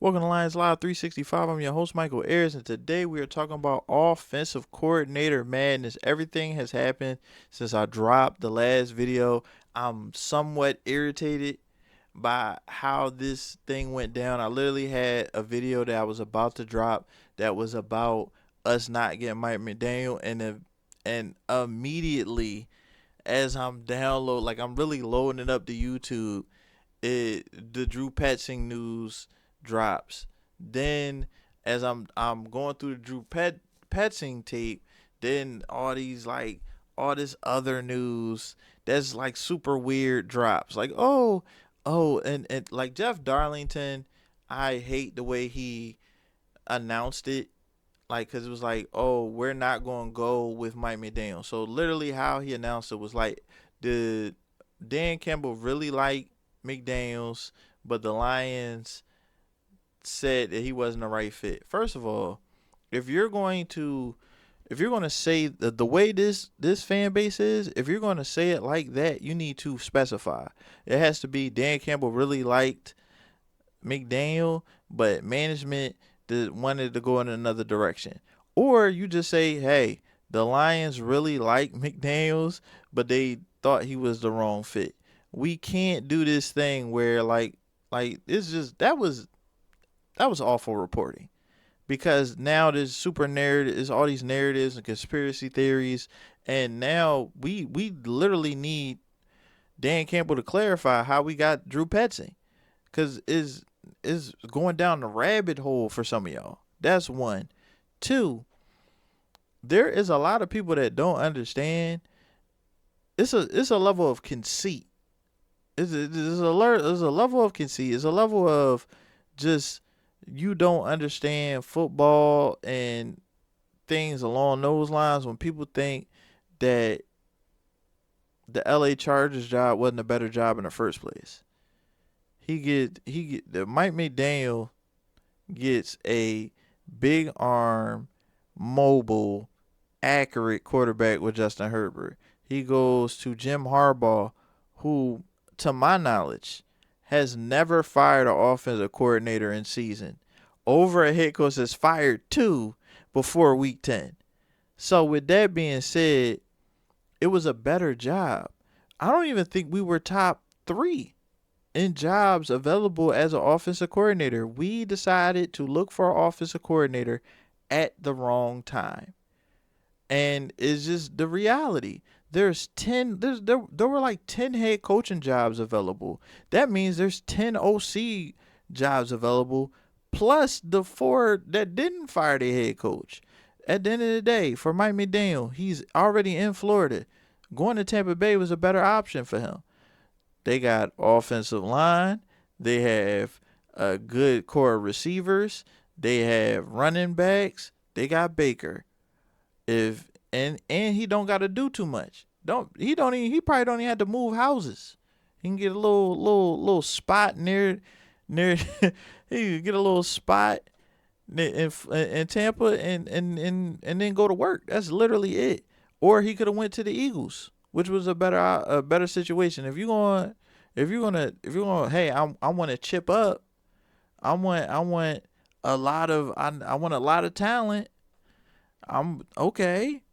Welcome to Lions Live 365. I'm your host, Michael Ayers, and today we are talking about offensive coordinator madness. Everything has happened since I dropped the last video. I'm somewhat irritated by how this thing went down. I literally had a video that I was about to drop that was about us not getting Mike McDaniel, and immediately as I'm really loading it up to YouTube, the Drew Petzing news drops. Then as I'm going through the Petzing tape, then all this other news that's like super weird drops. Like and like Jeff Darlington, I hate the way he announced it. Like, cause it was like, oh, we're not gonna go with Mike McDaniel. So literally, how he announced it was like, did Dan Campbell really like McDaniel's, but the Lions said that he wasn't the right fit. First of all, if you're going to say the way this fan base is, if you're going to say it like that, you need to specify. It has to be Dan Campbell really liked McDaniel, but management wanted to go in another direction. Or you just say, hey, the Lions really like McDaniels, but they thought he was the wrong fit. We can't do this thing where like it's just that was awful reporting, because now there's super narrative, is all these narratives and conspiracy theories, and now we literally need Dan Campbell to clarify how we got Drew Petzing, because is going down the rabbit hole for some of y'all. That's one. Two, there is a lot of people that don't understand. It's a level of conceit. It's a level of conceit. It's a level of just, you don't understand football and things along those lines when people think that the LA Chargers job wasn't a better job in the first place. The Mike McDaniel gets a big arm, mobile, accurate quarterback with Justin Herbert. He goes to Jim Harbaugh, who, to my knowledge, has never fired an offensive coordinator in season. Over a head coach has fired two before week 10. So with that being said, it was a better job. I don't even think we were top 3 in jobs available as an offensive coordinator. We decided to look for an offensive coordinator at the wrong time. And it's just the reality. There were like 10 head coaching jobs available. That means there's 10 OC jobs available, plus the 4 that didn't fire their head coach. At the end of the day, for Mike McDaniel, he's already in Florida. Going to Tampa Bay was a better option for him. They got offensive line. They have a good core of receivers. They have running backs. They got Baker. If and he don't got to do too much. He probably don't even have to move houses. He can get a little spot near he can get a little spot in Tampa, and then go to work. That's literally it. Or he could have went to the Eagles, which was a better situation. If you're gonna hey, I want to chip up. I want I want a lot of talent. I'm okay.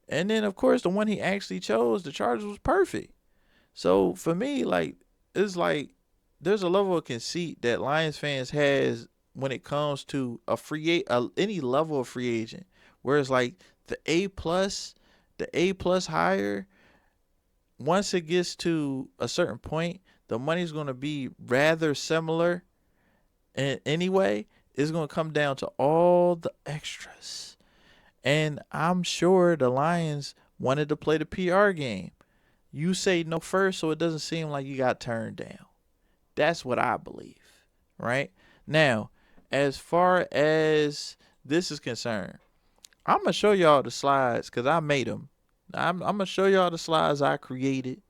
And then of course the one he actually chose, the Chargers, was perfect. So for me, like, it's like there's a level of conceit that Lions fans has when it comes to any level of free agent, where it's like the A plus hire. Once it gets to a certain point, the money's going to be rather similar, and anyway, it's going to come down to all the extras. And I'm sure the Lions wanted to play the PR game. You say no first, so it doesn't seem like you got turned down. That's what I believe, right? Now, as far as this is concerned, I'm going to show y'all the slides because I made them. I'm going to show y'all the slides I created,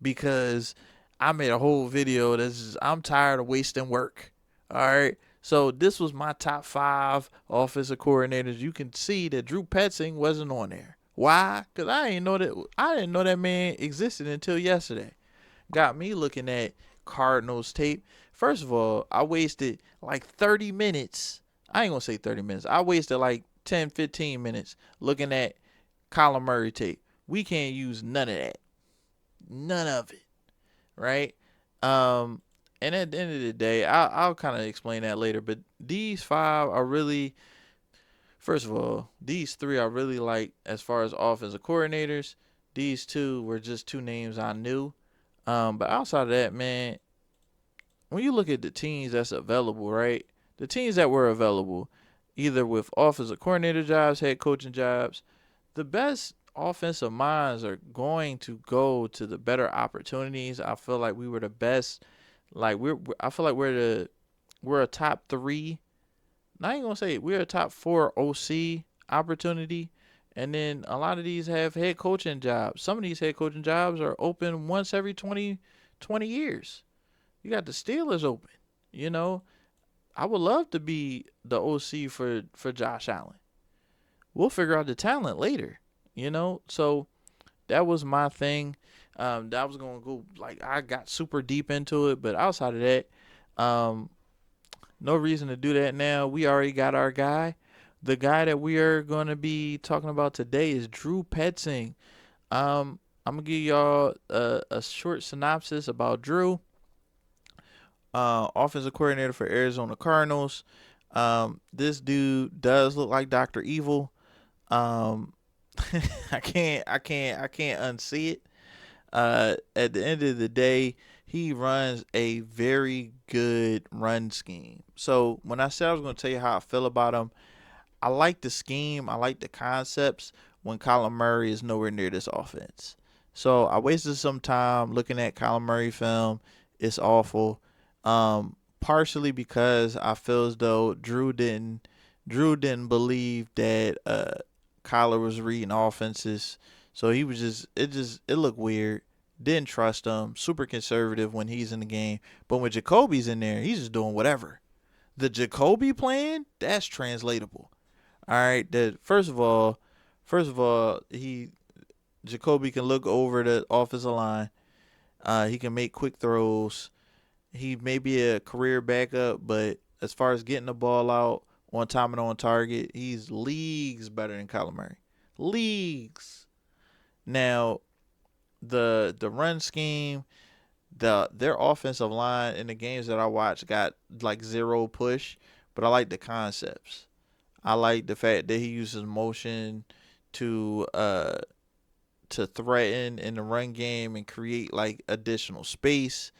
because I made a whole video I'm tired of wasting work. All right. So this was my top 5 offensive coordinators. You can see that Drew Petzing wasn't on there. Why? Because I didn't know that man existed until yesterday. Got me looking at Cardinals tape. First of all, I wasted like 30 minutes. I ain't gonna say 30 minutes. I wasted like 10, 15 minutes looking at Kyler Murray tape. We can't use none of that. None of it. Right? Um, and at the end of the day, I'll kind of explain that later. But these five are really, first of all, these three I really like as far as offensive coordinators. These two were just two names I knew. But outside of that, man, when you look at the teams that's available, right? The teams that were available, either with offensive coordinator jobs, head coaching jobs, the best offensive minds are going to go to the better opportunities. I feel like we were the best. Like I feel like we're a top three. Not even gonna say it, we're a top four OC opportunity. And then a lot of these have head coaching jobs. Some of these head coaching jobs are open once every 20 years. You got the Steelers open. You know, I would love to be the OC for Josh Allen. We'll figure out the talent later. So that was my thing. That was gonna go like I got super deep into it, but outside of that, um, no reason to do that now. We already got our guy. The guy that we are gonna be talking about today is Drew Petzing. I'm gonna give y'all a short synopsis about Drew. Offensive coordinator for Arizona Cardinals. This dude does look like Dr. Evil. Um, I can't unsee it. At the end of the day, he runs a very good run scheme. So when I said I was going to tell you how I feel about him, I like the scheme. I like the concepts when Kyler Murray is nowhere near this offense. So I wasted some time looking at Kyler Murray film. It's awful. Partially because I feel as though Drew didn't believe that Kyler was reading offenses. So he was it looked weird. Didn't trust him. Super conservative when he's in the game. But when Jacoby's in there, he's just doing whatever. The Jacoby plan, that's translatable. All right. That first of all, he Jacoby can look over the offensive line. He can make quick throws. He may be a career backup, but as far as getting the ball out on time and on target, he's leagues better than Kyler Murray. Leagues. Now, the run scheme, their offensive line in the games that I watched got like zero push, but I like the concepts. I like the fact that he uses motion to to threaten in the run game and create like additional space.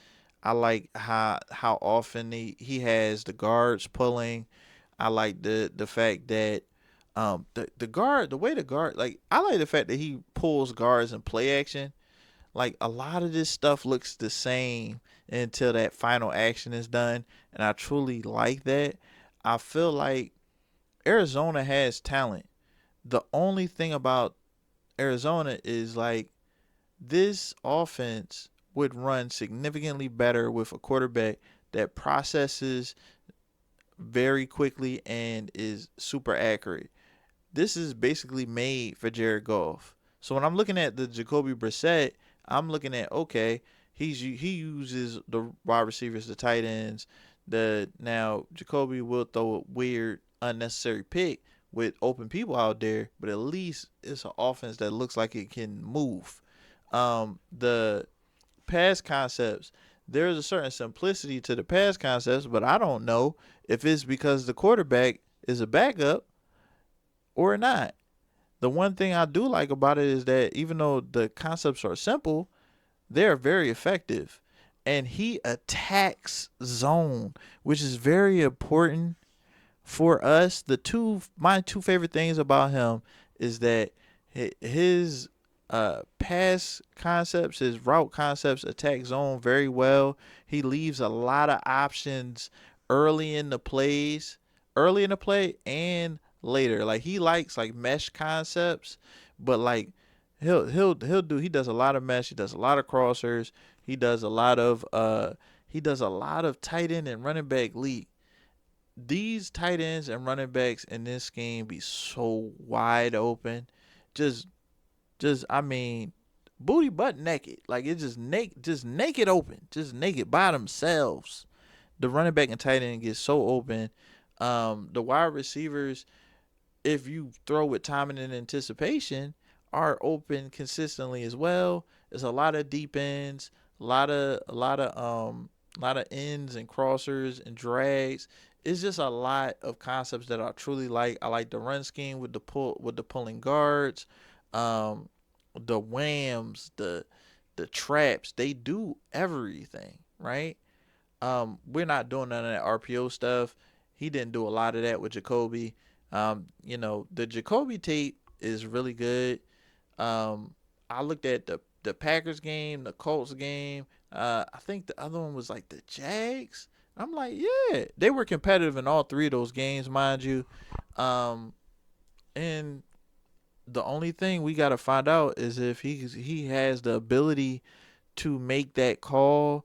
I like how often he has the guards pulling. I like the fact that the way the guard, like I like the fact that he pulls guards in play action. Like a lot of this stuff looks the same until that final action is done, and I truly like that. I feel like Arizona has talent. The only thing about Arizona is like this offense would run significantly better with a quarterback that processes very quickly and is super accurate. This is basically made for Jared Goff. So when I'm looking at the Jacoby Brissett, I'm looking at okay, he uses the wide receivers, the tight ends. The now Jacoby will throw a weird unnecessary pick with open people out there, but at least it's an offense that looks like it can move. The pass concepts, there's a certain simplicity to the pass concepts, but I don't know if it's because the quarterback is a backup or not. The one thing I do like about it is that even though the concepts are simple, they're very effective. And he attacks zone, which is very important for us. My two favorite things about him is that his pass concepts, his route concepts attack zone very well. He leaves a lot of options early in the plays, early in the play and later. Like he likes like mesh concepts, but like he does a lot of mesh, he does a lot of crossers, he does a lot of tight end and running back lead. These tight ends and running backs in this scheme be so wide open. Just I mean, booty butt naked. Like it's just naked open. Just naked by themselves. the running back and tight end gets so open. The wide receivers, if you throw with timing and anticipation, are open consistently as well. There's a lot of deep ends, a lot of ends and crossers and drags. It's just a lot of concepts that I truly like. I like the run scheme with the pulling guards, um, the whams, the traps. They do everything, right? We're not doing none of that RPO stuff. He didn't do a lot of that with Jacoby. The Jacoby tape is really good. I looked at the Packers game, the Colts game. I think the other one was like the Jags. I'm like, yeah, they were competitive in all three of those games, mind you. Um, and the only thing we got to find out is if he has the ability to make that call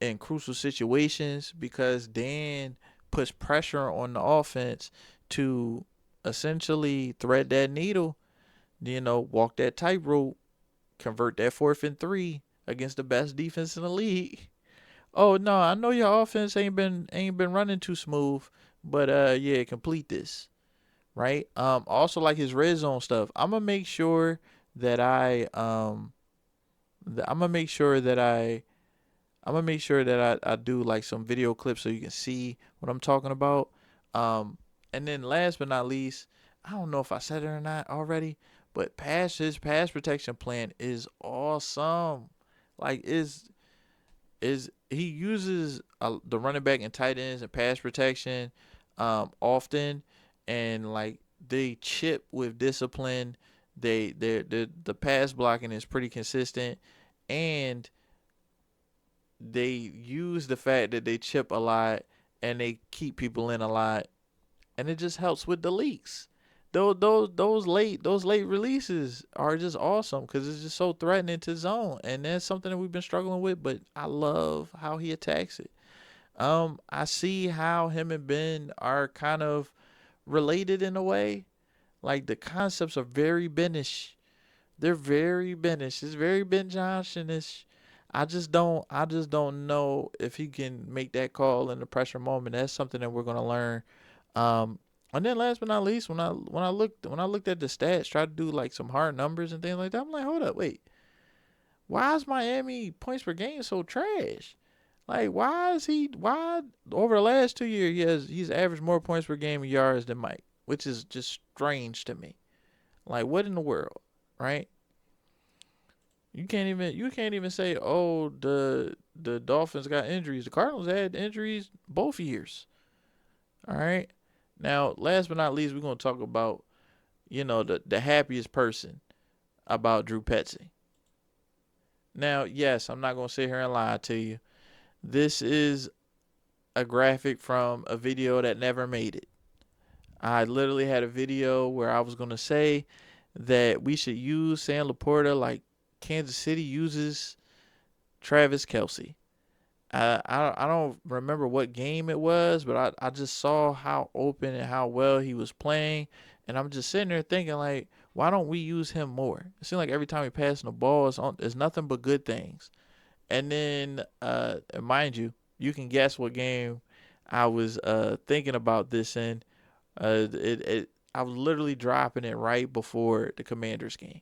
in crucial situations, because Dan puts pressure on the offense to essentially thread that needle, walk that tightrope, convert that 4th and 3 against the best defense in the league. Oh no, I know your offense ain't been running too smooth, but yeah, complete this. Right? Also like his red zone stuff. That I um I'm gonna make sure that I do like some video clips so you can see what I'm talking about. Um, and then last but not least, I don't know if I said it or not already, but his pass protection plan is awesome. Like is he uses the running back and tight ends and pass protection often, and like they chip with discipline. The pass blocking is pretty consistent, and they use the fact that they chip a lot and they keep people in a lot, and it just helps with the leaks. Those late releases are just awesome because it's just so threatening to zone, and that's something that we've been struggling with. But I love how he attacks it. I see how him and Ben are kind of related in a way. Like the concepts are very Benish. They're very Benish. It's very Ben Johnson-ish. I just don't know if he can make that call in the pressure moment. That's something that we're gonna learn. Um, and then last but not least, when I looked at the stats, tried to do like some hard numbers and things like that, I'm like, hold up, wait, why is Miami points per game so trash? Like, why over the last 2 years he's averaged more points per game and yards than Mike, which is just strange to me. Like, what in the world, right? You can't even say, oh, the Dolphins got injuries. The Cardinals had injuries both years. All right. Now, last but not least, we're gonna talk about the happiest person about Drew Petzing. Now, yes, I'm not gonna sit here and lie to you. This is a graphic from a video that never made it. I literally had a video where I was gonna say that we should use Sam Laporta like Kansas City uses Travis Kelsey. I don't remember what game it was, but I just saw how open and how well he was playing, and I'm just sitting there thinking like, why don't we use him more? It seems like every time he passes the ball, it's nothing but good things. And then, mind you, you can guess what game I was thinking about this in. I was literally dropping it right before the Commanders game.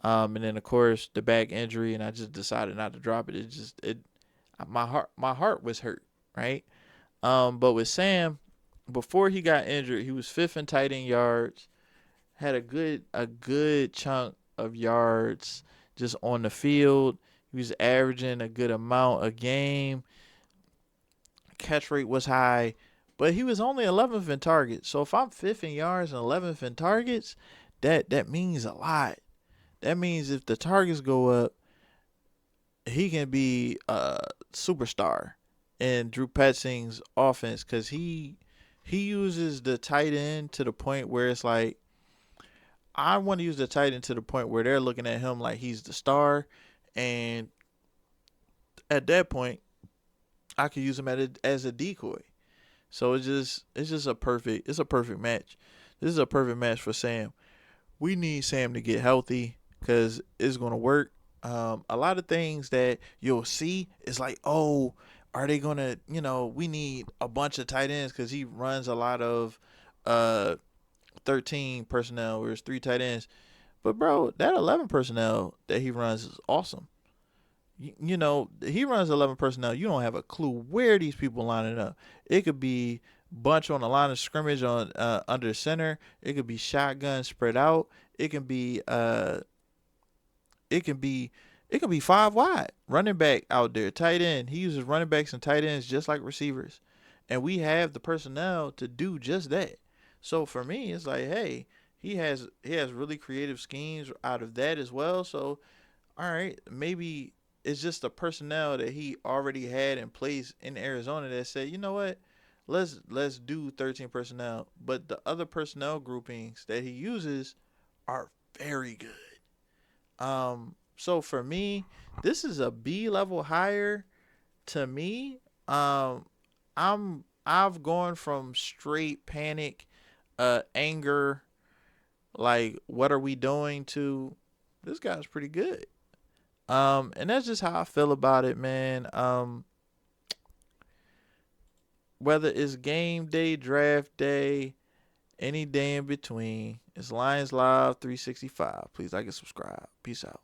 And then of course the back injury, and I just decided not to drop it. It just it my heart was hurt, right? But with Sam, before he got injured, he was fifth in tight end yards, had a good chunk of yards just on the field. He was averaging a good amount a game. Catch rate was high, but he was only 11th in targets. So if I'm fifth in yards and 11th in targets, that means a lot. That means if the targets go up, he can be a superstar in Drew Petzing's offense, because he uses the tight end to the point where it's like, I want to use the tight end to the point where they're looking at him like he's the star, and at that point, I could use him as a decoy. So it's just a perfect match. This is a perfect match for Sam. We need Sam to get healthy because it's gonna work. A lot of things that you'll see is like, oh, Are they gonna, we need a bunch of tight ends because he runs a lot of uh 13 personnel where it's three tight ends. But bro, that 11 personnel that he runs is awesome. He runs 11 personnel. You don't have a clue where these people lining up. It could be bunch on the line of scrimmage on under center. It could be shotgun spread out. It can be it can be it can be five wide. Running back out there, tight end. He uses running backs and tight ends just like receivers. And we have the personnel to do just that. So for me, it's like, hey, he has really creative schemes out of that as well. So all right, maybe it's just the personnel that he already had in place in Arizona that said, you know what, let's do 13 personnel. But the other personnel groupings that he uses are very good. So for me, this is a B level hire to me. I've gone from straight panic, anger, like what are we doing, to this guy's pretty good. And that's just how I feel about it, man. Whether it's game day, draft day, any day in between, it's Lions Live 365. Please like and subscribe. Peace out.